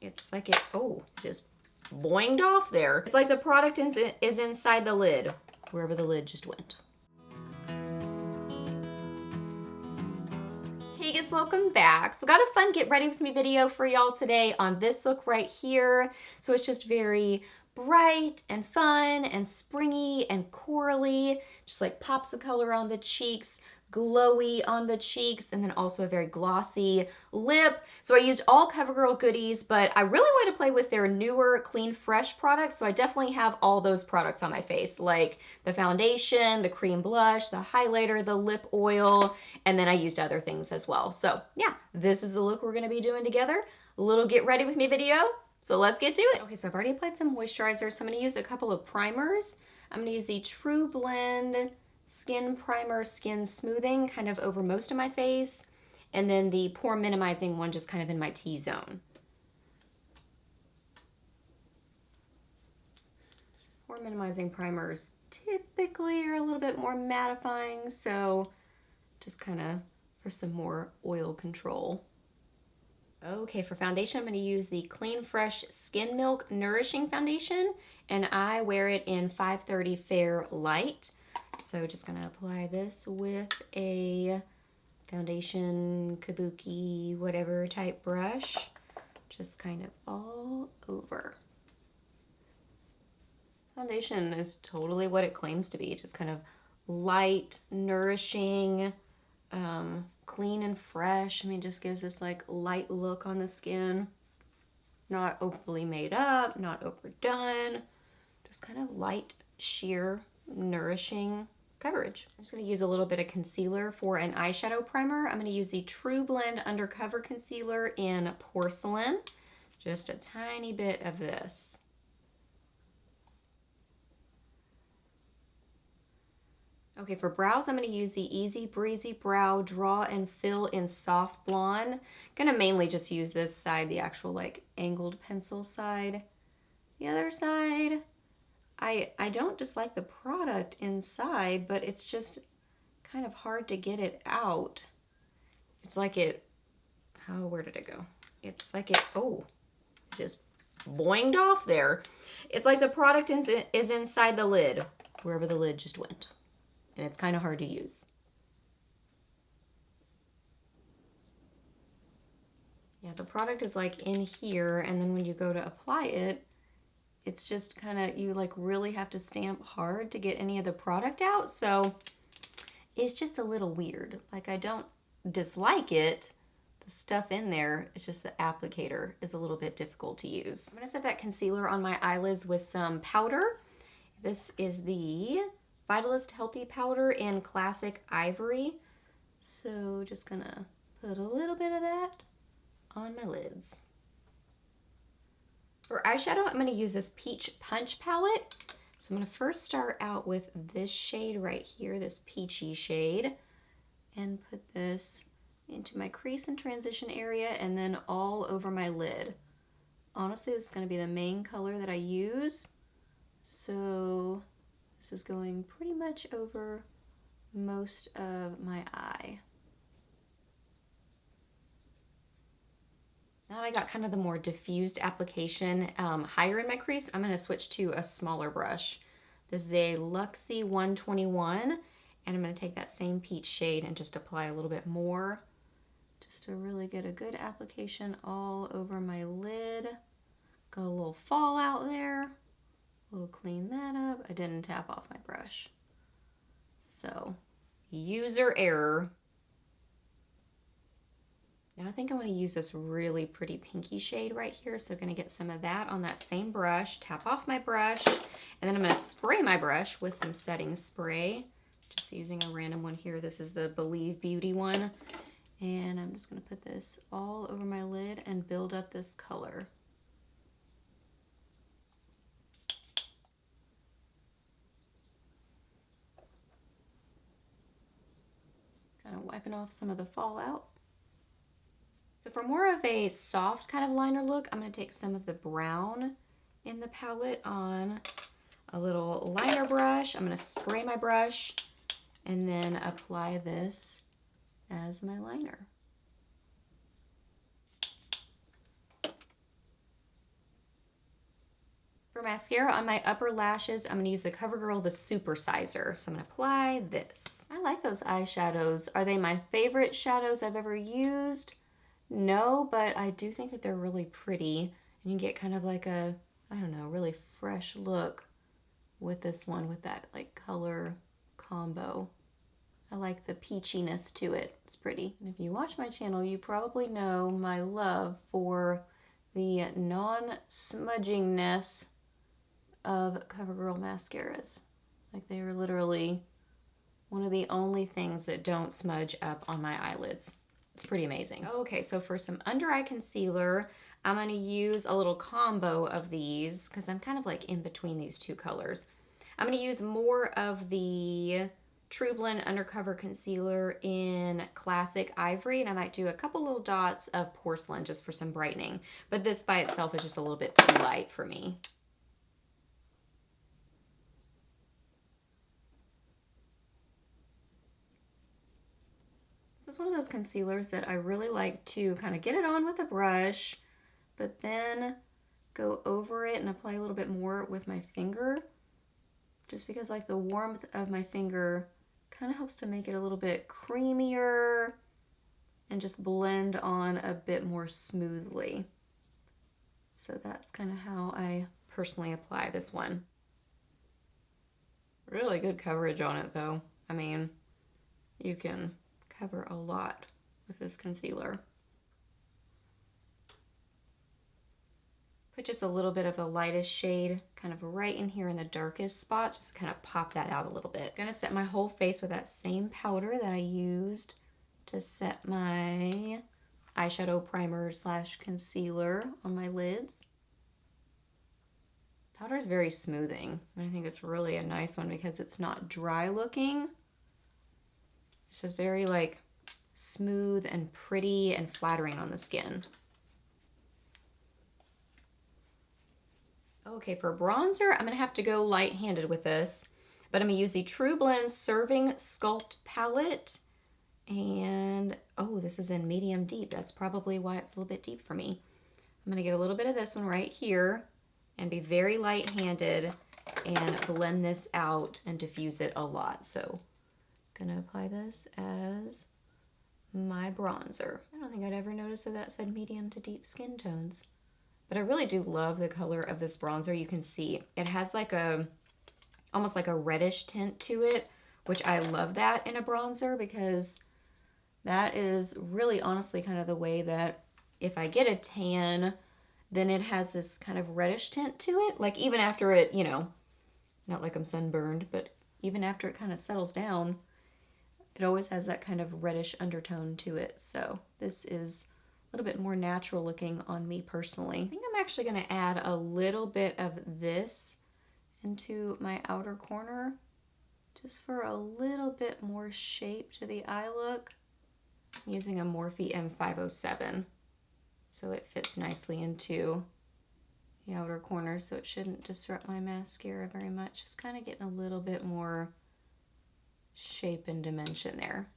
It's like it, oh, just boinged off there. It's like the product is inside the lid, wherever the lid just went. Hey guys, welcome back. So got a fun get ready with me video for y'all today on this look right here. So it's just very bright and fun and springy and corally, just like pops of color on the cheeks, glowy on the cheeks, and then also a very glossy lip. So I used all Covergirl goodies, but I really want to play with their newer Clean Fresh products. So I definitely have all those products on my face, like the foundation, the cream blush, the highlighter, the lip oil, and then I used other things as well. So yeah, this is the look we're going to be doing together. A little get ready with me video. So let's get to it. Okay, so I've already applied some moisturizer, so I'm going to use a couple of primers. I'm going to use the True Blend Skin Primer Skin Smoothing kind of over most of my face, and then the pore minimizing one just kind of in my T-zone. Pore minimizing primers typically are a little bit more mattifying, so just kind of for some more oil control. Okay, for foundation, I'm going to use the Clean Fresh Skin Milk Nourishing Foundation, and I wear it in 530 Fair Light. So just going to apply this with a foundation, kabuki, whatever type brush, just kind of all over. This foundation is totally what it claims to be, just kind of light, nourishing, clean and fresh. I mean, just gives this like light look on the skin. Not overly made up, not overdone, just kind of light, sheer, nourishing coverage. I'm just going to use a little bit of concealer for an eyeshadow primer. I'm going to use the True Blend Undercover Concealer in Porcelain. Just a tiny bit of this. Okay, for brows, I'm going to use the Easy Breezy Brow Draw and Fill in Soft Blonde. I'm going to mainly just use this side, the actual like angled pencil side. The other side, I don't dislike the product inside, but it's just kind of hard to get it out. It's like it, oh, where did it go? It's like it, oh, just boinged off there. It's like the product is inside the lid, wherever the lid just went. And it's kind of hard to use. Yeah, the product is like in here, and then when you go to apply it, it's just kind of, you like really have to stamp hard to get any of the product out. So it's just a little weird. Like, I don't dislike it, the stuff in there, it's just the applicator is a little bit difficult to use. I'm gonna set that concealer on my eyelids with some powder. This is the Vitalist Healthy Powder in Classic Ivory. So just gonna put a little bit of that on my lids. For eyeshadow, I'm going to use this Peach Punch palette. So I'm going to first start out with this shade right here, this peachy shade, and put this into my crease and transition area and then all over my lid. Honestly, this is going to be the main color that I use. So this is going pretty much over most of my eye. Now that I got kind of the more diffused application higher in my crease, I'm going to switch to a smaller brush. This is a Luxie 121, and I'm going to take that same peach shade and just apply a little bit more, just to really get a good application all over my lid. Got a little fallout there. We'll clean that up. I didn't tap off my brush. So, user error. Now I think I want to use this really pretty pinky shade right here, so I'm going to get some of that on that same brush, tap off my brush, and then I'm going to spray my brush with some setting spray. Just using a random one here. This is the Believe Beauty one. And I'm just going to put this all over my lid and build up this color. Kind of wiping off some of the fallout. So for more of a soft kind of liner look, I'm going to take some of the brown in the palette on a little liner brush. I'm going to spray my brush and then apply this as my liner. For mascara on my upper lashes, I'm gonna use the Covergirl, the Super Sizer. So I'm gonna apply this. I like those eyeshadows. Are they my favorite shadows I've ever used? No, but I do think that they're really pretty. And you get kind of like a, I don't know, really fresh look with this one, with that like color combo. I like the peachiness to it. It's pretty. And if you watch my channel, you probably know my love for the non-smudgingness of Covergirl mascaras. Like, they are literally one of the only things that don't smudge up on my eyelids. It's pretty amazing. Okay, so for some under eye concealer, I'm gonna use a little combo of these because I'm kind of like in between these two colors. I'm gonna use more of the True Blend Undercover Concealer in Classic Ivory, and I might do a couple little dots of Porcelain just for some brightening. But this by itself is just a little bit too light for me. This is one of those concealers that I really like to kind of get it on with a brush, but then go over it and apply a little bit more with my finger, just because like the warmth of my finger kind of helps to make it a little bit creamier and just blend on a bit more smoothly. So that's kind of how I personally apply this one. Really good coverage on it though. I mean, you can cover a lot with this concealer. Put just a little bit of a lightest shade kind of right in here in the darkest spots, just to kind of pop that out a little bit. Gonna set my whole face with that same powder that I used to set my eyeshadow primer slash concealer on my lids. This powder is very smoothing, and I think it's really a nice one because it's not dry looking. It's just very like smooth and pretty and flattering on the skin. Okay, for bronzer, I'm gonna have to go light-handed with this, but I'm gonna use the True Blend Serving Sculpt Palette. And, oh, this is in medium deep. That's probably why it's a little bit deep for me. I'm gonna get a little bit of this one right here and be very light-handed and blend this out and diffuse it a lot. So, gonna apply this as my bronzer. I don't think I'd ever noticed that said medium to deep skin tones. But I really do love the color of this bronzer. You can see it has like a, almost like a reddish tint to it, which I love that in a bronzer because that is really honestly kind of the way that if I get a tan, then it has this kind of reddish tint to it. Like even after it, you know, not like I'm sunburned, but even after it kind of settles down, it always has that kind of reddish undertone to it. So this is a little bit more natural looking on me personally. I think I'm actually going to add a little bit of this into my outer corner just for a little bit more shape to the eye look. I'm using a Morphe M507, so it fits nicely into the outer corner, so it shouldn't disrupt my mascara very much. Just kind of getting a little bit more shape and dimension there.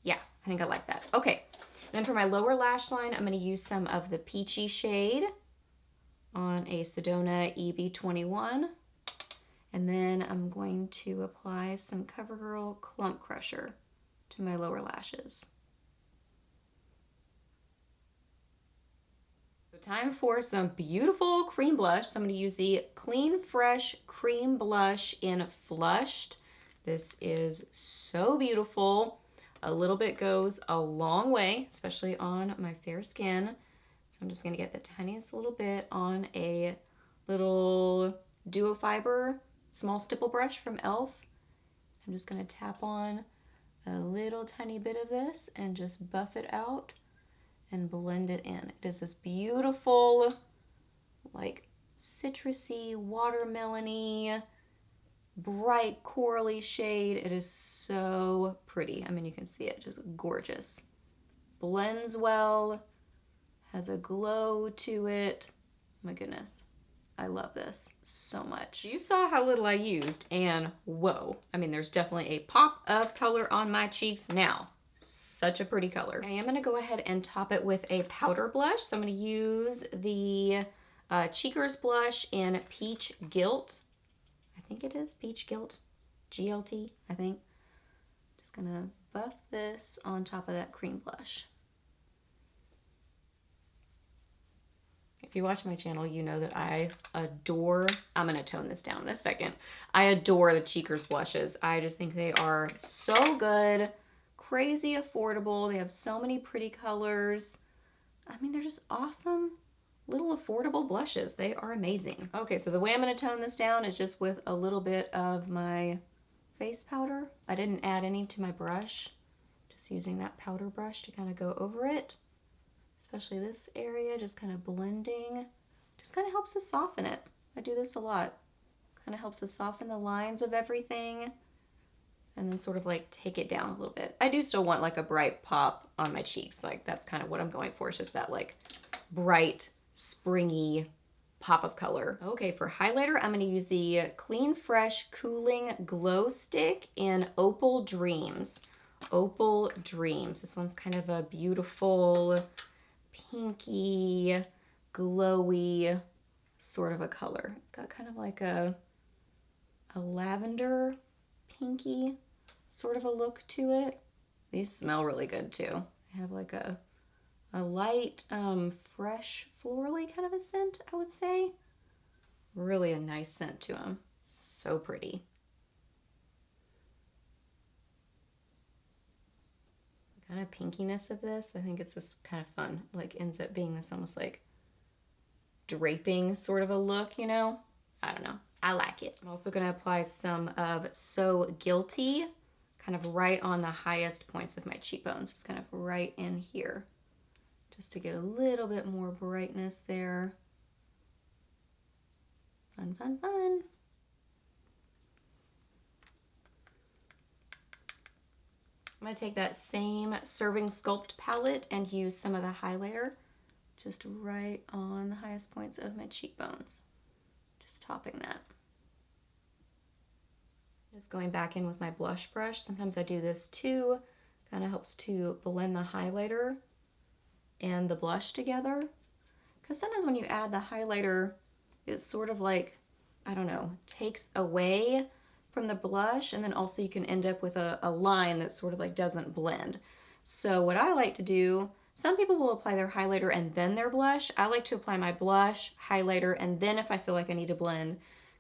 Yeah, I think I like that. Okay. Then for my lower lash line, I'm going to use some of the peachy shade on a Sedona EB21. And then I'm going to apply some CoverGirl Clump Crusher to my lower lashes. So time for some beautiful cream blush. So I'm going to use the Clean Fresh Cream Blush in Flushed. This is so beautiful. A little bit goes a long way, especially on my fair skin. So I'm just gonna get the tiniest little bit on a little duo fiber small stipple brush from e.l.f. I'm just gonna tap on a little tiny bit of this and just buff it out and blend it in. It is this beautiful, like citrusy, watermelony, bright corally shade. It is so pretty. I mean, you can see it, just gorgeous. Blends well, has a glow to it. My goodness, I love this so much. You saw how little I used, and whoa, I mean, there's definitely a pop of color on my cheeks now. Such a pretty color. I am gonna go ahead and top it with a powder blush. So I'm gonna use the Cheekers blush in Peach Gilt. I think it is Peach Gilt. GLT, I think. Just gonna buff this on top of that cream blush. If you watch my channel, you know that I adore, I'm gonna tone this down in a second. I adore the Cheekers blushes. I just think they are so good, crazy affordable. They have so many pretty colors. I mean, they're just awesome little affordable blushes. They are amazing. Okay, so the way I'm gonna tone this down is just with a little bit of my face powder. I didn't add any to my brush, just using that powder brush to kind of go over it. Especially this area, just kind of blending. Just kind of helps to soften it. I do this a lot. Kind of helps to soften the lines of everything and then sort of like take it down a little bit. I do still want like a bright pop on my cheeks. Like that's kind of what I'm going for. It's just that like bright, springy pop of color. Okay, for highlighter, I'm gonna use the Clean Fresh Cooling Glow Stick in Opal Dreams. Opal Dreams. This one's kind of a beautiful, pinky, glowy sort of a color. It's got kind of like a lavender pinky sort of a look to it. These smell really good too. They have like a light, fresh, florally kind of a scent, I would say. Really a nice scent to them. So pretty. Kind of pinkiness of this, I think it's just kind of fun. Like ends up being this almost like draping sort of a look, you know? I don't know. I like it. I'm also gonna apply some of So Guilty, kind of right on the highest points of my cheekbones. Just kind of right in here. Just to get a little bit more brightness there. Fun, fun, fun. I'm gonna take that same Serving Sculpt palette and use some of the highlighter just right on the highest points of my cheekbones. Just topping that. Just going back in with my blush brush. Sometimes I do this too. Kind of helps to blend the highlighter and the blush together. Because sometimes when you add the highlighter, it's sort of like, I don't know, takes away from the blush, and then also you can end up with a line that sort of like doesn't blend. So what I like to do, some people will apply their highlighter and then their blush. I like to apply my blush, highlighter, and then if I feel like I need to blend,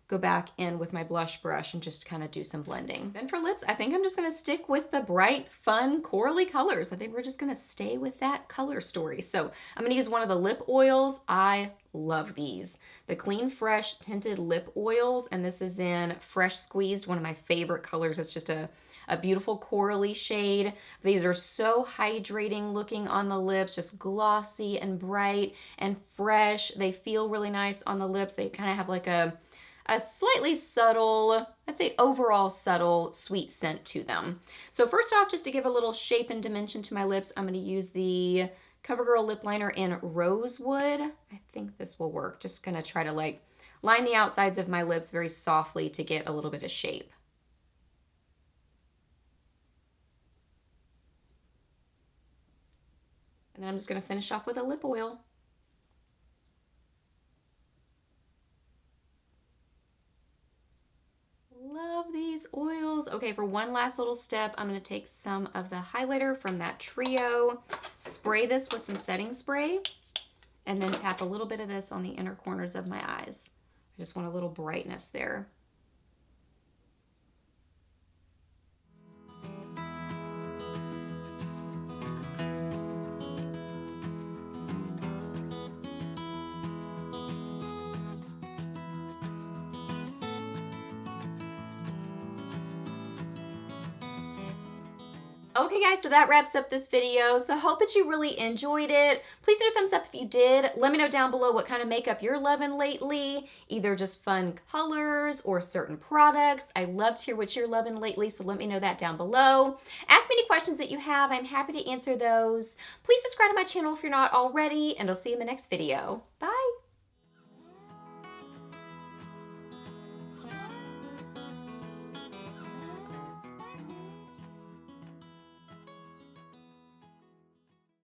go back in with my blush brush and just kind of do some blending. Then for lips, I think I'm just gonna stick with the bright, fun, corally colors. I think we're just gonna stay with that color story. So I'm gonna use one of the lip oils. I love these. The Clean Fresh Tinted Lip Oils, and this is in Fresh Squeezed, one of my favorite colors. It's just a beautiful corally shade. These are so hydrating looking on the lips, just glossy and bright and fresh. They feel really nice on the lips. They kind of have like a slightly subtle, I'd say overall subtle, sweet scent to them. So first off, just to give a little shape and dimension to my lips, I'm going to use the Covergirl lip liner in Rosewood. I think this will work. Just going to try to like line the outsides of my lips very softly to get a little bit of shape. And then I'm just going to finish off with a lip oil. Love these oils. Okay, for one last little step, I'm going to take some of the highlighter from that trio, spray this with some setting spray, and then tap a little bit of this on the inner corners of my eyes. I just want a little brightness there. Okay guys, so that wraps up this video. So I hope that you really enjoyed it. Please do a thumbs up if you did. Let me know down below what kind of makeup you're loving lately, either just fun colors or certain products. I love to hear what you're loving lately, so let me know that down below. Ask me any questions that you have. I'm happy to answer those. Please subscribe to my channel if you're not already, and I'll see you in the next video. Bye!